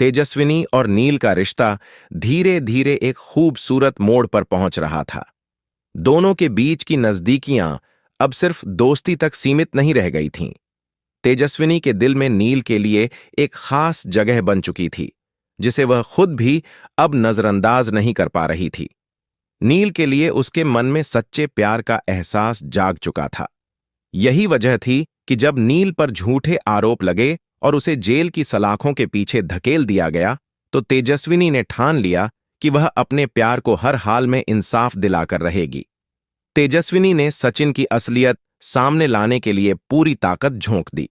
तेजस्विनी और नील का रिश्ता धीरे धीरे एक खूबसूरत मोड़ पर पहुंच रहा था। दोनों के बीच की नजदीकियां अब सिर्फ दोस्ती तक सीमित नहीं रह गई थीं। तेजस्विनी के दिल में नील के लिए एक खास जगह बन चुकी थी, जिसे वह खुद भी अब नजरअंदाज नहीं कर पा रही थी। नील के लिए उसके मन में सच्चे प्यार का एहसास जाग चुका था। यही वजह थी कि जब नील पर झूठे आरोप लगे और उसे जेल की सलाखों के पीछे धकेल दिया गया, तो तेजस्विनी ने ठान लिया कि वह अपने प्यार को हर हाल में इंसाफ दिलाकर रहेगी। तेजस्विनी ने सचिन की असलियत सामने लाने के लिए पूरी ताकत झोंक दी।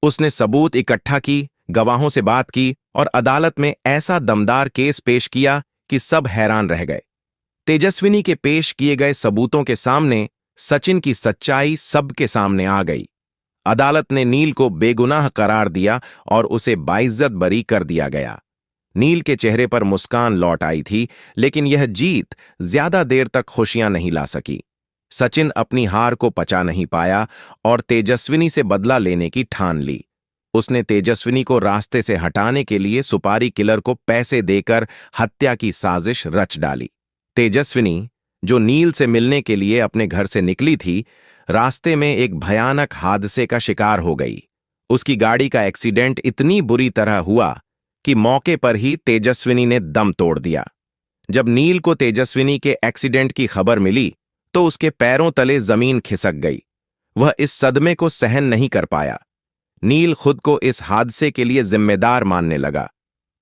उसने सबूत इकट्ठा की, गवाहों से बात की और अदालत में ऐसा दमदार केस पेश किया कि सब हैरान रह गए। तेजस्विनी के पेश किए गए सबूतों के सामने सचिन की सच्चाई सबके सामने आ गई। अदालत ने नील को बेगुनाह करार दिया और उसे बाइज्जत बरी कर दिया गया। नील के चेहरे पर मुस्कान लौट आई थी, लेकिन यह जीत ज्यादा देर तक खुशियां नहीं ला सकी। सचिन अपनी हार को पचा नहीं पाया और तेजस्विनी से बदला लेने की ठान ली। उसने तेजस्विनी को रास्ते से हटाने के लिए सुपारी किलर को पैसे देकर हत्या की साजिश रच डाली। तेजस्विनी, जो नील से मिलने के लिए अपने घर से निकली थी, रास्ते में एक भयानक हादसे का शिकार हो गई। उसकी गाड़ी का एक्सीडेंट इतनी बुरी तरह हुआ कि मौके पर ही तेजस्विनी ने दम तोड़ दिया। जब नील को तेजस्विनी के एक्सीडेंट की खबर मिली, तो उसके पैरों तले जमीन खिसक गई। वह इस सदमे को सहन नहीं कर पाया। नील खुद को इस हादसे के लिए जिम्मेदार मानने लगा।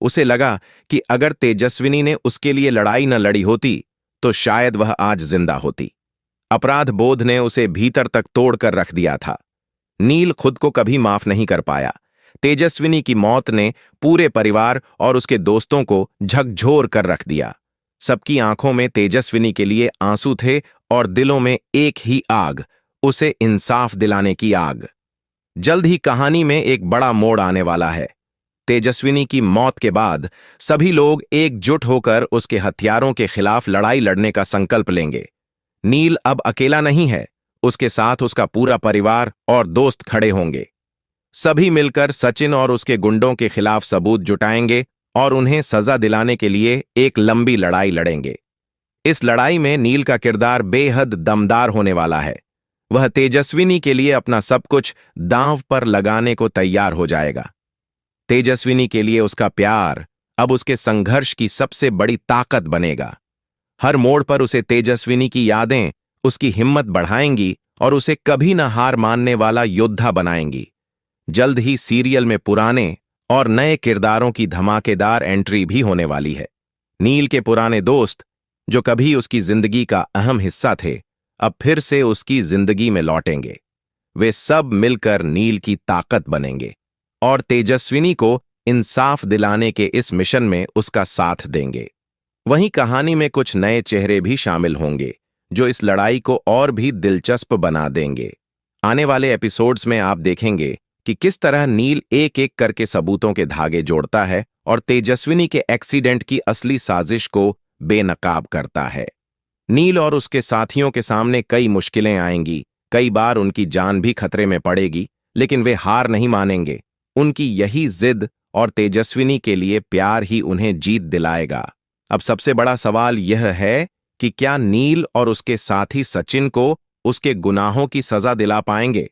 उसे लगा कि अगर तेजस्विनी ने उसके लिए लड़ाई न लड़ी होती, तो शायद वह आज जिंदा होती। अपराध बोध ने उसे भीतर तक तोड़कर रख दिया था। नील खुद को कभी माफ नहीं कर पाया। तेजस्विनी की मौत ने पूरे परिवार और उसके दोस्तों को झकझोर कर रख दिया। सबकी आंखों में तेजस्विनी के लिए आंसू थे और दिलों में एक ही आग, उसे इंसाफ दिलाने की आग। जल्द ही कहानी में एक बड़ा मोड़ आने वाला है। तेजस्विनी की मौत के बाद सभी लोग एकजुट होकर उसके हथियारों के खिलाफ लड़ाई लड़ने का संकल्प लेंगे। नील अब अकेला नहीं है, उसके साथ उसका पूरा परिवार और दोस्त खड़े होंगे। सभी मिलकर सचिन और उसके गुंडों के खिलाफ सबूत जुटाएंगे और उन्हें सजा दिलाने के लिए एक लंबी लड़ाई लड़ेंगे। इस लड़ाई में नील का किरदार बेहद दमदार होने वाला है। वह तेजस्विनी के लिए अपना सब कुछ दांव पर लगाने को तैयार हो जाएगा। तेजस्विनी के लिए उसका प्यार अब उसके संघर्ष की सबसे बड़ी ताकत बनेगा। हर मोड़ पर उसे तेजस्विनी की यादें उसकी हिम्मत बढ़ाएंगी और उसे कभी न हार मानने वाला योद्धा बनाएंगी। जल्द ही सीरियल में पुराने और नए किरदारों की धमाकेदार एंट्री भी होने वाली है। नील के पुराने दोस्त, जो कभी उसकी जिंदगी का अहम हिस्सा थे, अब फिर से उसकी जिंदगी में लौटेंगे। वे सब मिलकर नील की ताकत बनेंगे और तेजस्विनी को इंसाफ दिलाने के इस मिशन में उसका साथ देंगे। वहीं कहानी में कुछ नए चेहरे भी शामिल होंगे, जो इस लड़ाई को और भी दिलचस्प बना देंगे। आने वाले एपिसोड्स में आप देखेंगे कि किस तरह नील एक एक करके सबूतों के धागे जोड़ता है और तेजस्विनी के एक्सीडेंट की असली साजिश को बेनकाब करता है। नील और उसके साथियों के सामने कई मुश्किलें आएंगी, कई बार उनकी जान भी खतरे में पड़ेगी, लेकिन वे हार नहीं मानेंगे। उनकी यही जिद और तेजस्विनी के लिए प्यार ही उन्हें जीत दिलाएगा। अब सबसे बड़ा सवाल यह है कि क्या नील और उसके साथी सचिन को उसके गुनाहों की सजा दिला पाएंगे?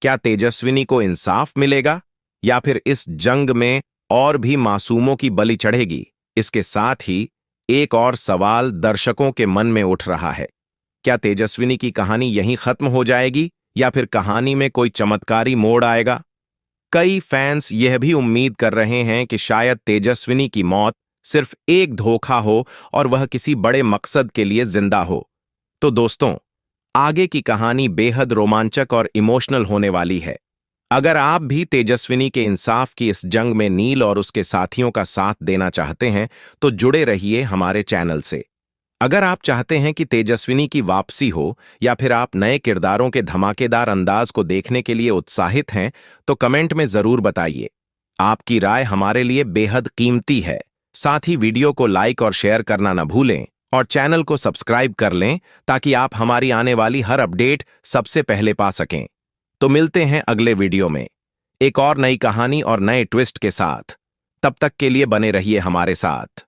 क्या तेजस्विनी को इंसाफ मिलेगा या फिर इस जंग में और भी मासूमों की बलि चढ़ेगी? इसके साथ ही एक और सवाल दर्शकों के मन में उठ रहा है। क्या तेजस्विनी की कहानी यहीं खत्म हो जाएगी या फिर कहानी में कोई चमत्कारी मोड़ आएगा? कई फैंस यह भी उम्मीद कर रहे हैं कि शायद तेजस्विनी की मौत सिर्फ एक धोखा हो और वह किसी बड़े मकसद के लिए जिंदा हो। तो दोस्तों, आगे की कहानी बेहद रोमांचक और इमोशनल होने वाली है। अगर आप भी तेजस्विनी के इंसाफ की इस जंग में नील और उसके साथियों का साथ देना चाहते हैं, तो जुड़े रहिए हमारे चैनल से। अगर आप चाहते हैं कि तेजस्विनी की वापसी हो या फिर आप नए किरदारों के धमाकेदार अंदाज को देखने के लिए उत्साहित हैं, तो कमेंट में जरूर बताइए। आपकी राय हमारे लिए बेहद कीमती है। साथ ही वीडियो को लाइक और शेयर करना न भूलें और चैनल को सब्सक्राइब कर लें ताकि आप हमारी आने वाली हर अपडेट सबसे पहले पा सकें। तो मिलते हैं अगले वीडियो में एक और नई कहानी और नए ट्विस्ट के साथ। तब तक के लिए बने रहिए हमारे साथ।